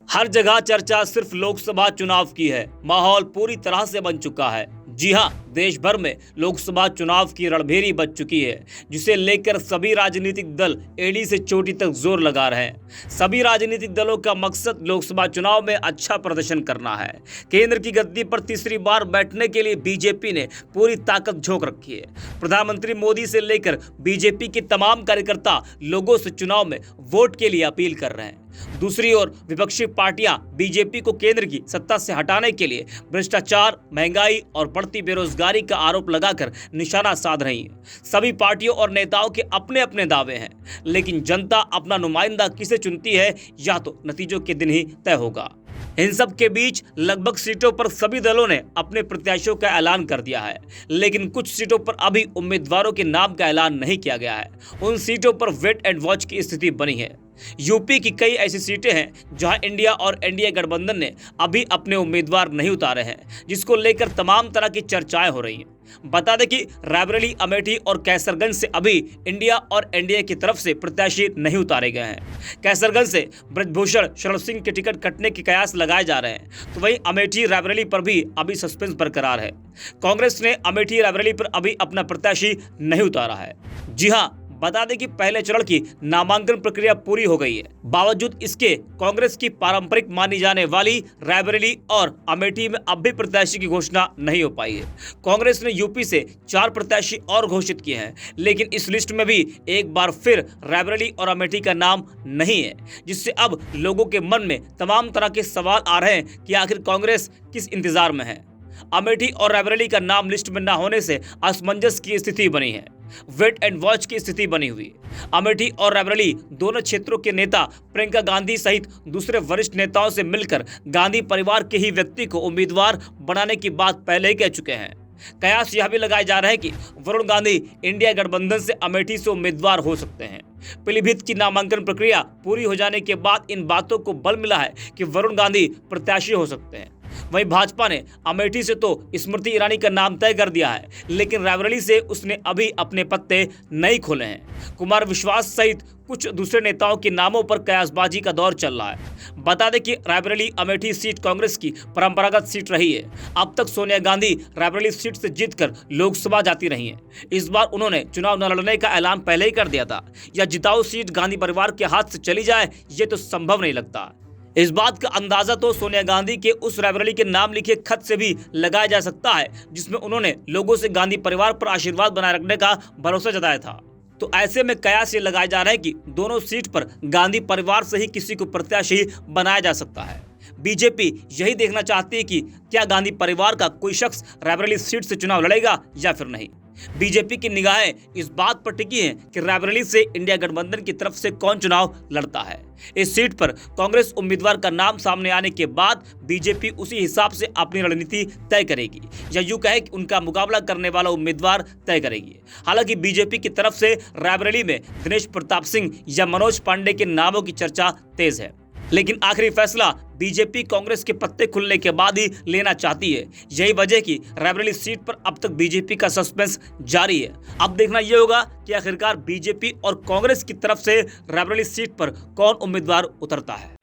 हर जगह चर्चा सिर्फ लोकसभा चुनाव की है। माहौल पूरी तरह से बन चुका है। जी हां, देश भर में लोकसभा चुनाव की रणभेरी बज चुकी है, जिसे लेकर सभी राजनीतिक दल एड़ी से चोटी तक जोर लगा रहे हैं। सभी राजनीतिक दलों का मकसद लोकसभा चुनाव में अच्छा प्रदर्शन करना है। केंद्र की गद्दी पर तीसरी बार बैठने के लिए बीजेपी ने पूरी ताकत झोंक रखी है। प्रधानमंत्री मोदी से लेकर बीजेपी के तमाम कार्यकर्ता लोगों से चुनाव में वोट के लिए अपील कर रहे हैं। दूसरी ओर विपक्षी पार्टियां बीजेपी को केंद्र की सत्ता से हटाने के लिए भ्रष्टाचार, महंगाई और बढ़ती बेरोजगारी का आरोप लगाकर निशाना साध रही हैं। सभी पार्टियों और नेताओं के अपने अपने दावे हैं, लेकिन जनता अपना नुमाइंदा किसे चुनती है, या तो नतीजों के दिन ही तय होगा। इन सब के बीच लगभग सीटों पर सभी दलों ने अपने प्रत्याशियों का ऐलान कर दिया है, लेकिन कुछ सीटों पर अभी उम्मीदवारों के नाम का ऐलान नहीं किया गया है। उन सीटों पर वेट एंड वॉच की स्थिति बनी है। यूपी की कई ऐसी सीटें हैं जहां इंडिया और एनडीए गठबंधन ने अभी अपने उम्मीदवार नहीं उतारे हैं, जिसको लेकर तमाम तरह की चर्चाएं हो रही हैं। बता दें कि रायबरेली, अमेठी और कैसरगंज से अभी इंडिया और एनडीए की तरफ से प्रत्याशी नहीं उतारे गए हैं। कैसरगंज से ब्रजभूषण शरण सिंह के टिकट कटने के कयास लगाए जा रहे हैं, तो वहीं अमेठी रायबरेली पर भी अभी सस्पेंस बरकरार है। कांग्रेस ने अमेठी रायबरेली पर अभी अपना प्रत्याशी नहीं उतारा है। जी हां, बता दें कि पहले चरण की नामांकन प्रक्रिया पूरी हो गई है। बावजूद इसके कांग्रेस की पारंपरिक मानी जाने वाली रायबरेली और अमेठी में अब भी प्रत्याशी की घोषणा नहीं हो पाई है। कांग्रेस ने यूपी से 4 प्रत्याशी और घोषित किए हैं, लेकिन इस लिस्ट में भी एक बार फिर रायबरेली और अमेठी का नाम नहीं है, जिससे अब लोगों के मन में तमाम तरह के सवाल आ रहे हैं कि आखिर कांग्रेस किस इंतजार में है। अमेठी और रायबरेली का नाम लिस्ट में न होने से असमंजस की स्थिति बनी है। वेट एंड वॉच की स्थिति बनी हुई। अमेठी और रायबरेली दोनों क्षेत्रों के नेता प्रियंका गांधी सहित दूसरे वरिष्ठ नेताओं से मिलकर गांधी परिवार के ही व्यक्ति को उम्मीदवार बनाने की बात पहले ही कह चुके हैं। कयास यह भी लगाए जा रहे हैं कि वरुण गांधी इंडिया गठबंधन से अमेठी से उम्मीदवार हो सकते हैं। पीलीभीत की नामांकन प्रक्रिया पूरी हो जाने के बाद इन बातों को बल मिला है कि वरुण गांधी प्रत्याशी हो सकते हैं। वहीं भाजपा ने अमेठी से तो स्मृति ईरानी का नाम तय कर दिया है, लेकिन रायबरेली से उसने अभी अपने पत्ते नहीं खोले हैं। कुमार विश्वास सहित कुछ दूसरे नेताओं के नामों पर कयासबाजी का दौर चल रहा है। बता दें कि रायबरेली अमेठी सीट कांग्रेस की परंपरागत सीट रही है। अब तक सोनिया गांधी रायबरेली सीट से जीतकर लोकसभा जाती रही हैं। इस बार उन्होंने चुनाव न लड़ने का ऐलान पहले ही कर दिया था। या जिताऊ सीट गांधी परिवार के हाथ से चली जाए, ये तो संभव नहीं लगता। इस बात का अंदाजा तो सोनिया गांधी के उस रायबरेली के नाम लिखे खत से भी लगाया जा सकता है, जिसमें उन्होंने लोगों से गांधी परिवार पर आशीर्वाद बनाए रखने का भरोसा जताया था। तो ऐसे में कयास ये लगाए जा रहे हैं कि दोनों सीट पर गांधी परिवार से ही किसी को प्रत्याशी बनाया जा सकता है। बीजेपी यही देखना चाहती है कि क्या गांधी परिवार का कोई शख्स रायबरेली सीट से चुनाव लड़ेगा या फिर नहीं। बीजेपी की निगाहें इस बात पर टिकी हैं कि रायबरेली से इंडिया गठबंधन की तरफ से कौन चुनाव लड़ता है। इस सीट पर कांग्रेस उम्मीदवार का नाम सामने आने के बाद बीजेपी उसी हिसाब से अपनी रणनीति तय करेगी, या यूं कहे कि उनका मुकाबला करने वाला उम्मीदवार तय करेगी। हालांकि बीजेपी की तरफ से रायबरेली में दिनेश प्रताप सिंह या मनोज पांडे के नामों की चर्चा तेज है, लेकिन आखिरी फैसला बीजेपी कांग्रेस के पत्ते खुलने के बाद ही लेना चाहती है। यही वजह कि रायबरेली सीट पर अब तक बीजेपी का सस्पेंस जारी है। अब देखना यह होगा कि आखिरकार बीजेपी और कांग्रेस की तरफ से रायबरेली सीट पर कौन उम्मीदवार उतरता है।